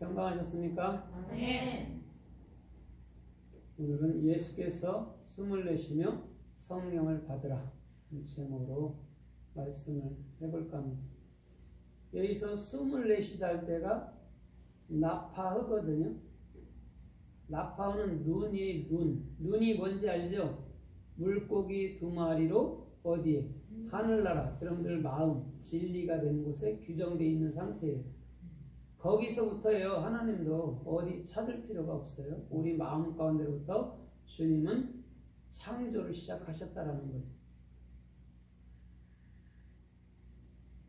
평강하셨습니까? 아멘. 오늘은 예수께서 숨을 내쉬며 성령을 받으라 이 제목으로 말씀을 해볼까 합니다. 여기서 숨을 내쉬다 할 때가 나파흐거든요. 나파흐는 눈이 눈이 뭔지 알죠? 물고기 두 마리로 어디에? 하늘나라, 여러분들 마음, 진리가 되는 곳에 규정되어 있는 상태예요. 거기서부터요, 하나님도 어디 찾을 필요가 없어요. 우리 마음 가운데로부터 주님은 창조를 시작하셨다라는 거죠.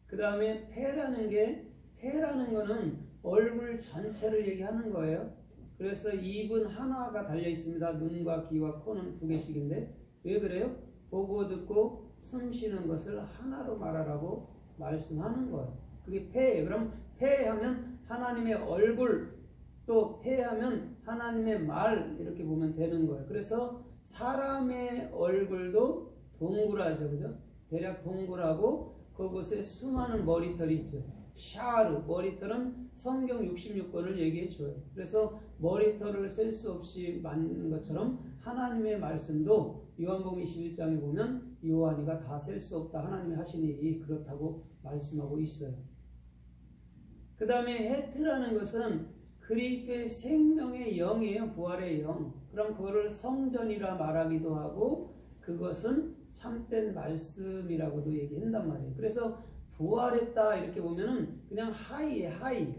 그 다음에 폐라는 거는 얼굴 전체를 얘기하는 거예요. 그래서 입은 하나가 달려 있습니다. 눈과 귀와 코는 두 개씩인데 왜 그래요? 보고 듣고 숨 쉬는 것을 하나로 말하라고 말씀하는 거예요. 그게 폐예요. 그럼 폐하면 하나님의 얼굴, 또 폐하면 하나님의 말, 이렇게 보면 되는 거예요. 그래서 사람의 얼굴도 동그라져, 그죠? 대략 동그라고 그곳에 수많은 머리털이 있죠. 샤르, 머리털은 성경 66권을 얘기해 줘요. 그래서 머리털을 셀 수 없이 만든 것처럼 하나님의 말씀도 요한복음 21장에 보면 요한이가 다 셀 수 없다. 하나님이 하신 일이 그렇다고 말씀하고 있어요. 그 다음에 헤트라는 것은 그리스도의 생명의 영이에요. 부활의 영. 그럼 그거를 성전이라 말하기도 하고 그것은 참된 말씀이라고도 얘기한단 말이에요. 그래서 부활했다 이렇게 보면은 그냥 하이.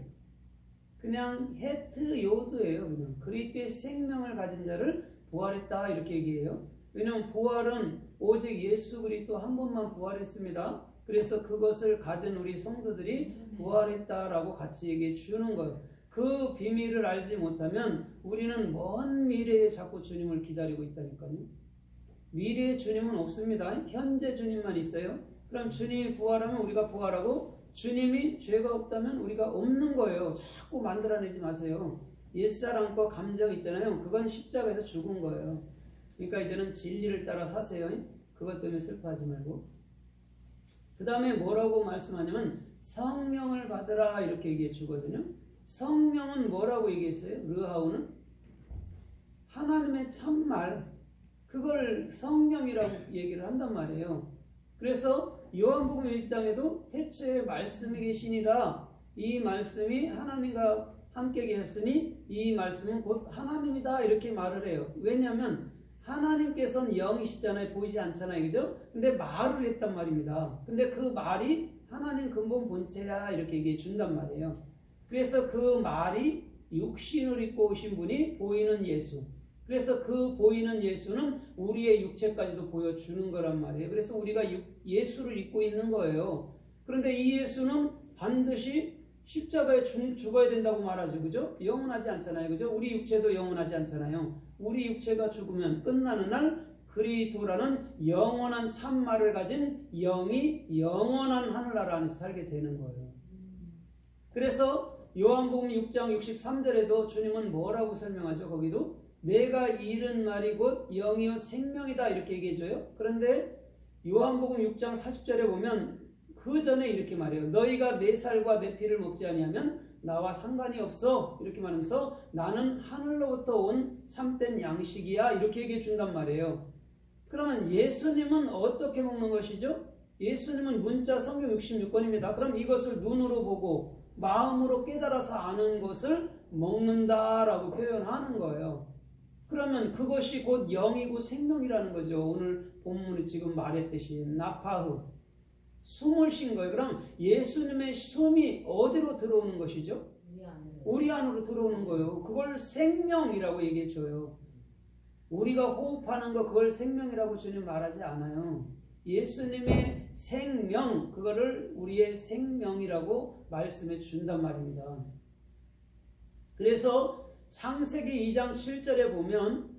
그냥 헤트 요드예요. 그냥 그리스도의 생명을 가진 자를 부활했다 이렇게 얘기해요. 왜냐하면 부활은 오직 예수 그리스도 한 번만 부활했습니다. 그래서 그것을 가진 우리 성도들이 부활했다라고 같이 얘기해 주는 거예요. 그 비밀을 알지 못하면 우리는 먼 미래에 자꾸 주님을 기다리고 있다니까요. 미래의 주님은 없습니다. 현재 주님만 있어요. 그럼 주님이 부활하면 우리가 부활하고 주님이 죄가 없다면 우리가 없는 거예요. 자꾸 만들어내지 마세요. 옛사람과 감정 있잖아요. 그건 십자가에서 죽은 거예요. 그러니까 이제는 진리를 따라 사세요. 그것 때문에 슬퍼하지 말고. 그 다음에 뭐라고 말씀하냐면 성령을 받으라 이렇게 얘기해 주거든요. 성령은 뭐라고 얘기했어요? 르하우는 하나님의 참말, 그걸 성령이라고 얘기를 한단 말이에요. 그래서 요한복음 1장에도 태초에 말씀이 계시니라, 이 말씀이 하나님과 함께 계셨으니 이 말씀은 곧 하나님이다 이렇게 말을 해요. 왜냐하면 하나님께서는 영이시잖아요. 보이지 않잖아요. 그죠? 근데 말을 했단 말입니다. 근데 그 말이 하나님 근본 본체야 이렇게 얘기해 준단 말이에요. 그래서 그 말이 육신을 입고 오신 분이 보이는 예수. 그래서 그 보이는 예수는 우리의 육체까지도 보여주는 거란 말이에요. 그래서 우리가 예수를 입고 있는 거예요. 그런데 이 예수는 반드시 십자가에 죽어야 된다고 말하죠. 그죠? 영원하지 않잖아요. 그죠? 우리 육체도 영원하지 않잖아요. 우리 육체가 죽으면 끝나는 날 그리스도라는 영원한 참말을 가진 영이 영원한 하늘나라 안에서 살게 되는 거예요. 그래서 요한복음 6장 63절에도 주님은 뭐라고 설명하죠? 거기도 내가 이른 말이 곧 영이요 생명이다 이렇게 얘기해줘요. 그런데 요한복음 6장 40절에 보면 그 전에 이렇게 말해요. 너희가 내 살과 내 피를 먹지 아니하면 나와 상관이 없어 이렇게 말하면서 나는 하늘로부터 온 참된 양식이야 이렇게 얘기해 준단 말이에요. 그러면 예수님은 어떻게 먹는 것이죠? 예수님은 문자 성경 66권입니다. 그럼 이것을 눈으로 보고 마음으로 깨달아서 아는 것을 먹는다라고 표현하는 거예요. 그러면 그것이 곧 영이고 생명이라는 거죠. 오늘 본문이 지금 말했듯이 나파흐, 숨을 쉰 거예요. 그럼 예수님의 숨이 어디로 들어오는 것이죠? 우리 안으로 들어오는 거예요. 그걸 생명이라고 얘기해 줘요. 우리가 호흡하는 거 그걸 생명이라고 주님 말하지 않아요. 예수님의 생명, 그거를 우리의 생명이라고 말씀해 준단 말입니다. 그래서 창세기 2장 7절에 보면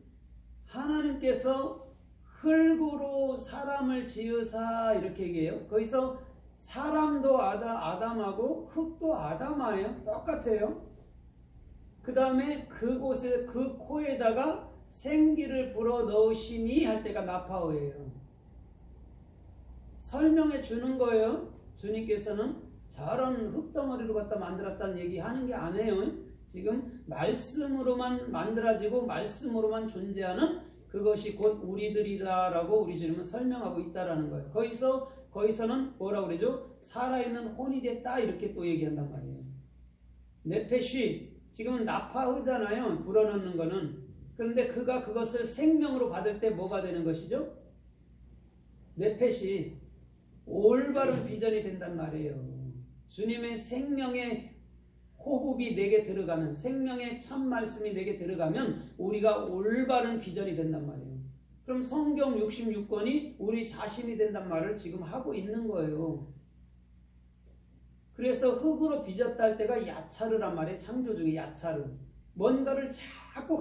하나님께서 흙으로 사람을 지으사 이렇게 얘기해요. 거기서 사람도 아담하고 흙도 아담아예요. 똑같아요. 그 다음에 그곳에 그 코에다가 생기를 불어 넣으시니 할 때가 나파어예요. 설명해 주는 거예요. 주님께서는 저런 흙덩어리로 갖다 만들었다는 얘기 하는 게 아니에요. 지금 말씀으로만 만들어지고 말씀으로만 존재하는 그것이 곧 우리들이다라고 우리 주님은 설명하고 있다라는 거예요. 거기서는 뭐라고 그러죠? 살아있는 혼이 됐다 이렇게 또 얘기한단 말이에요. 네페시 지금은 나파흐잖아요. 불어넣는 거는. 그런데 그가 그것을 생명으로 받을 때 뭐가 되는 것이죠? 네페시 올바른 비전이 된단 말이에요. 주님의 생명의 호흡이 내게 들어가면, 생명의 참 말씀이 내게 들어가면 우리가 올바른 비전이 된단 말이에요. 그럼 성경 66권이 우리 자신이 된단 말을 지금 하고 있는 거예요. 그래서 흙으로 빚었다 할 때가 야차르란 말이에요. 창조 중에 야차르. 뭔가를 자꾸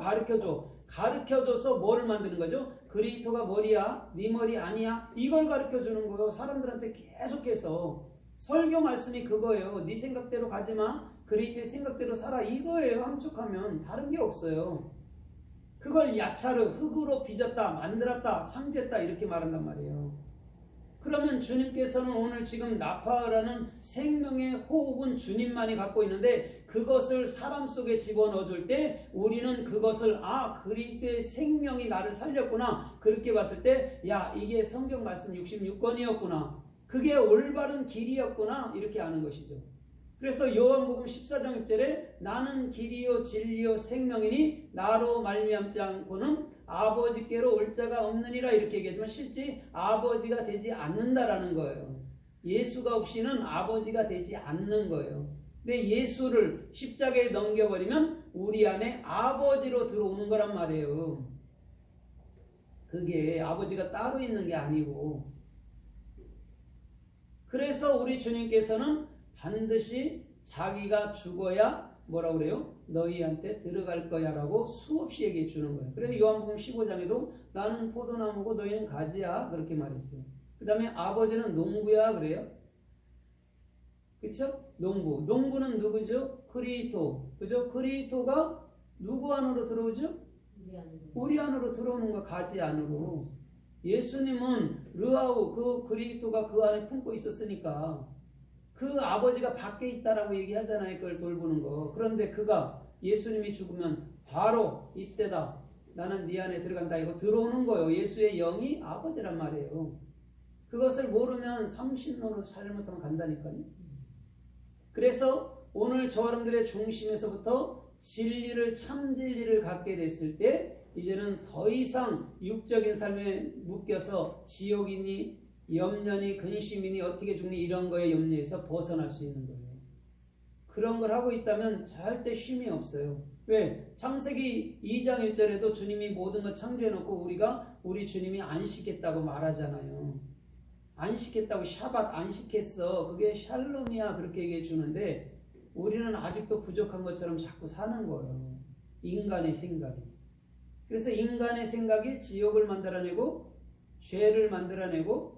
가르쳐줘서 뭐를 만드는 거죠? 그리스도가 머리야? 네 머리 아니야? 이걸 가르쳐주는 거예요. 사람들한테 계속해서. 설교 말씀이 그거예요. 네 생각대로 가지마. 그리스도의 생각대로 살아. 이거예요. 함축하면 다른 게 없어요. 그걸 야차르, 흙으로 빚었다, 만들었다, 창조했다 이렇게 말한단 말이에요. 그러면 주님께서는 오늘 지금 나파라는 생명의 호흡은 주님만이 갖고 있는데 그것을 사람 속에 집어넣어줄 때 우리는 그것을 그리스도의 생명이 나를 살렸구나 그렇게 봤을 때 야 이게 성경 말씀 66권이었구나 그게 올바른 길이었구나 이렇게 아는 것이죠. 그래서 요한복음 14장 6절에 나는 길이요 진리요 생명이니 나로 말미암지 않고는 아버지께로 올 자가 없느니라 이렇게 얘기하지만 실제 아버지가 되지 않는다라는 거예요. 예수가 없이는 아버지가 되지 않는 거예요. 근데 예수를 십자가에 넘겨버리면 우리 안에 아버지로 들어오는 거란 말이에요. 그게 아버지가 따로 있는 게 아니고 그래서 우리 주님께서는 반드시 자기가 죽어야 뭐라고 그래요? 너희한테 들어갈 거야 라고 수없이 얘기해 주는 거예요. 그래서 요한복음 15장에도 나는 포도나무고 너희는 가지야 그렇게 말했어요. 그 다음에 아버지는 농부야 그래요. 그쵸? 농부는 누구죠? 그리스도. 그죠? 그리스도가 누구 안으로 들어오죠? 우리 안으로 들어오는 거 가지 안으로. 예수님은 르아우 그 그리스도가 그 안에 품고 있었으니까 그 아버지가 밖에 있다라고 얘기하잖아요. 그걸 돌보는 거. 그런데 그가 예수님이 죽으면 바로 이때다. 나는 네 안에 들어간다. 이거 들어오는 거예요. 예수의 영이 아버지란 말이에요. 그것을 모르면 삼신론으로 잘못하면 간다니까요. 그래서 오늘 저 여러분들의 중심에서부터 진리를 참 진리를 갖게 됐을 때 이제는 더 이상 육적인 삶에 묶여서 지옥이니 염려니 근심이니 어떻게 죽니 이런 거에 염려해서 벗어날 수 있는 거예요. 그런 걸 하고 있다면 절대 쉼이 없어요. 왜? 창세기 2장 1절에도 주님이 모든 걸 창조해놓고 우리 주님이 안식했다고 말하잖아요. 안식했다고 샤밧 안식했어. 그게 샬롬이야 그렇게 얘기해 주는데 우리는 아직도 부족한 것처럼 자꾸 사는 거예요. 인간의 생각이. 그래서 인간의 생각이 지옥을 만들어내고 죄를 만들어내고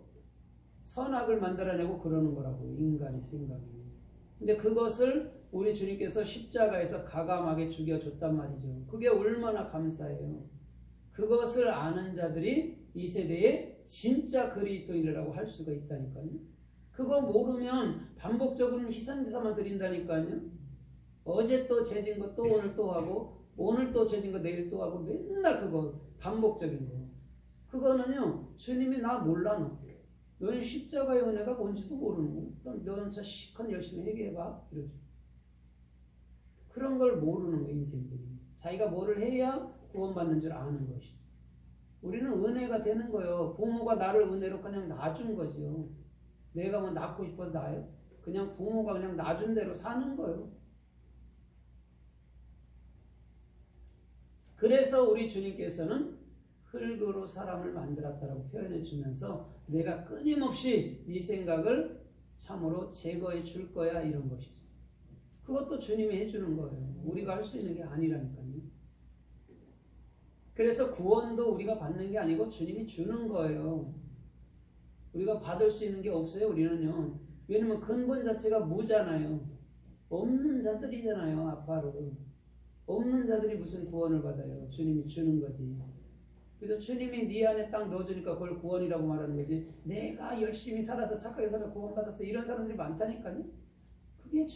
선악을 만들어내고 그러는 거라고 인간의 생각이. 근데 그것을 우리 주님께서 십자가에서 가감하게 죽여줬단 말이죠. 그게 얼마나 감사해요. 그것을 아는 자들이 이 세대에 진짜 그리스도인이라고 할 수가 있다니까요. 그거 모르면 반복적으로 희생제사만 드린다니까요. 어제 또 죄진 거 또 오늘 또 하고 오늘 또 죄진 거 내일 또 하고 맨날 그거 반복적인 거. 그거는요 주님이 나 몰라 너. 너는 십자가의 은혜가 뭔지도 모르는 거야. 그럼 너는 진짜 시컷 열심히 회개해봐 이러죠. 그런 걸 모르는 거야 인생들이. 자기가 뭐를 해야 구원받는 줄 아는 것이죠. 우리는 은혜가 되는 거예요. 부모가 나를 은혜로 그냥 놔준 거죠. 내가 뭐 낳고 싶어서 낳아요? 그냥 부모가 그냥 놔준 대로 사는 거예요. 그래서 우리 주님께서는 흙으로 사람을 만들었다라고 표현해 주면서 내가 끊임없이 네 생각을 참으로 제거해 줄 거야 이런 것이죠. 그것도 주님이 해주는 거예요. 우리가 할 수 있는 게 아니라니까요. 그래서 구원도 우리가 받는 게 아니고 주님이 주는 거예요. 우리가 받을 수 있는 게 없어요. 우리는요. 왜냐면 근본 자체가 무잖아요. 없는 자들이잖아요. 아빠로. 없는 자들이 무슨 구원을 받아요. 주님이 주는 거지. 그래서 주님이 네 안에 딱 넣어주니까 그걸 구원이라고 말하는 거지. 내가 열심히 살아서 착하게 살아서 구원받았어. 이런 사람들이 많다니까요.